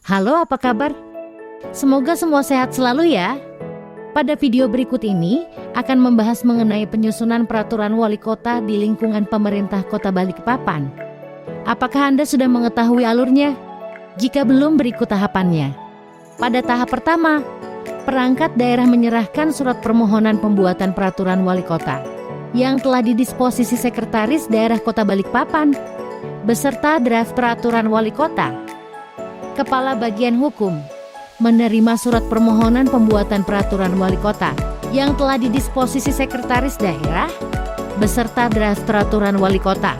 Halo, apa kabar? Semoga semua sehat selalu ya. Pada video berikut ini akan membahas mengenai penyusunan peraturan wali kota di lingkungan pemerintah Kota Balikpapan. Apakah Anda sudah mengetahui alurnya? Jika belum, berikut tahapannya. Pada tahap pertama, perangkat daerah menyerahkan surat permohonan pembuatan peraturan wali kota yang telah didisposisi Sekretaris Daerah Kota Balikpapan beserta draft peraturan wali kota. Kepala Bagian Hukum menerima surat permohonan pembuatan peraturan wali kota yang telah didisposisi Sekretaris Daerah beserta draft peraturan wali kota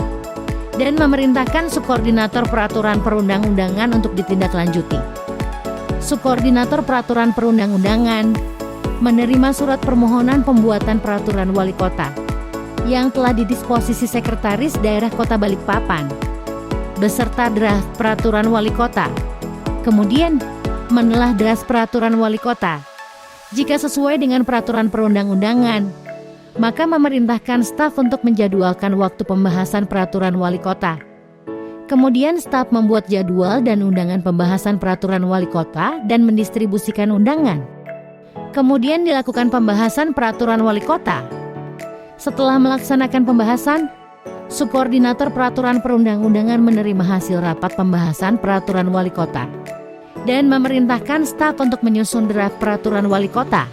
dan memerintahkan subkoordinator peraturan perundang-undangan untuk ditindaklanjuti. Subkoordinator peraturan perundang-undangan menerima surat permohonan pembuatan peraturan wali kota yang telah didisposisi Sekretaris Daerah Kota Balikpapan beserta draft peraturan wali kota. Kemudian, menelah draft peraturan wali kota. Jika sesuai dengan peraturan perundang-undangan, maka memerintahkan staf untuk menjadwalkan waktu pembahasan peraturan wali kota. Kemudian staf membuat jadwal dan undangan pembahasan peraturan wali kota dan mendistribusikan undangan. Kemudian dilakukan pembahasan peraturan wali kota. Setelah melaksanakan pembahasan, subkoordinator peraturan perundang-undangan menerima hasil rapat pembahasan peraturan wali kota dan memerintahkan staf untuk menyusun draft peraturan wali kota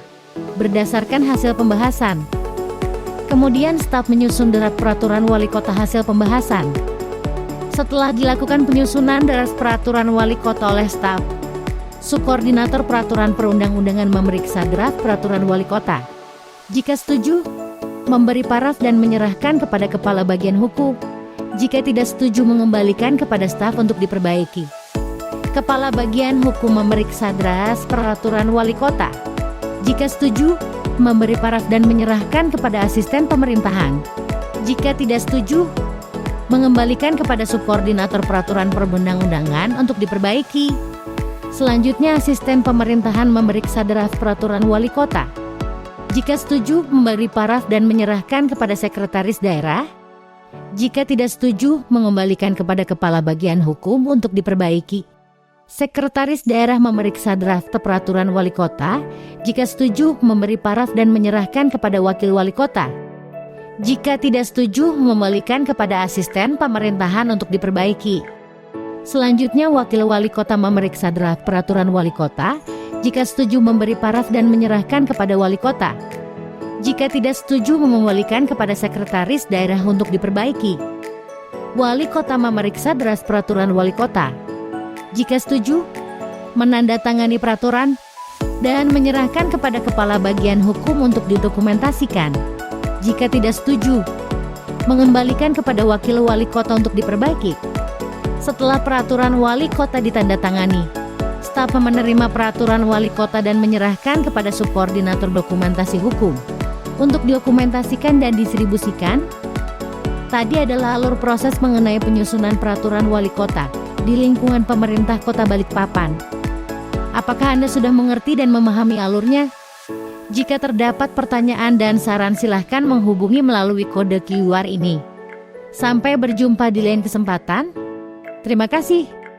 berdasarkan hasil pembahasan. Kemudian staf menyusun draft peraturan wali kota hasil pembahasan. Setelah dilakukan penyusunan draft peraturan wali kota oleh staf, subkoordinator peraturan perundang-undangan memeriksa draft peraturan wali kota. Jika setuju, memberi paraf dan menyerahkan kepada Kepala Bagian Hukum. Jika tidak setuju, mengembalikan kepada staf untuk diperbaiki. Kepala Bagian Hukum memeriksa draft peraturan wali kota. Jika setuju, memberi paraf dan menyerahkan kepada asisten pemerintahan. Jika tidak setuju, mengembalikan kepada subkoordinator peraturan perundang-undangan untuk diperbaiki. Selanjutnya, asisten pemerintahan memeriksa draft peraturan wali kota. Jika setuju, memberi paraf dan menyerahkan kepada Sekretaris Daerah. Jika tidak setuju, mengembalikan kepada Kepala Bagian Hukum untuk diperbaiki. Sekretaris Daerah memeriksa draft peraturan wali kota. Jika setuju, memberi paraf dan menyerahkan kepada Wakil Wali Kota. Jika tidak setuju, mengembalikan kepada asisten pemerintahan untuk diperbaiki. Selanjutnya, Wakil Wali Kota memeriksa draft peraturan wali kota. Jika setuju, memberi paraf dan menyerahkan kepada wali kota. Jika tidak setuju, mengembalikan kepada Sekretaris Daerah untuk diperbaiki. Wali Kota memeriksa draft peraturan wali kota. Jika setuju, menandatangani peraturan dan menyerahkan kepada Kepala Bagian Hukum untuk didokumentasikan. Jika tidak setuju, mengembalikan kepada Wakil Wali Kota untuk diperbaiki. Setelah peraturan wali kota ditandatangani, staf menerima peraturan wali kota dan menyerahkan kepada subkoordinator dokumentasi hukum untuk dokumentasikan dan distribusikan. Tadi adalah alur proses mengenai penyusunan peraturan wali kota di lingkungan pemerintah Kota Balikpapan. Apakah Anda sudah mengerti dan memahami alurnya? Jika terdapat pertanyaan dan saran, silahkan menghubungi melalui kode QR ini. Sampai berjumpa di lain kesempatan. Terima kasih.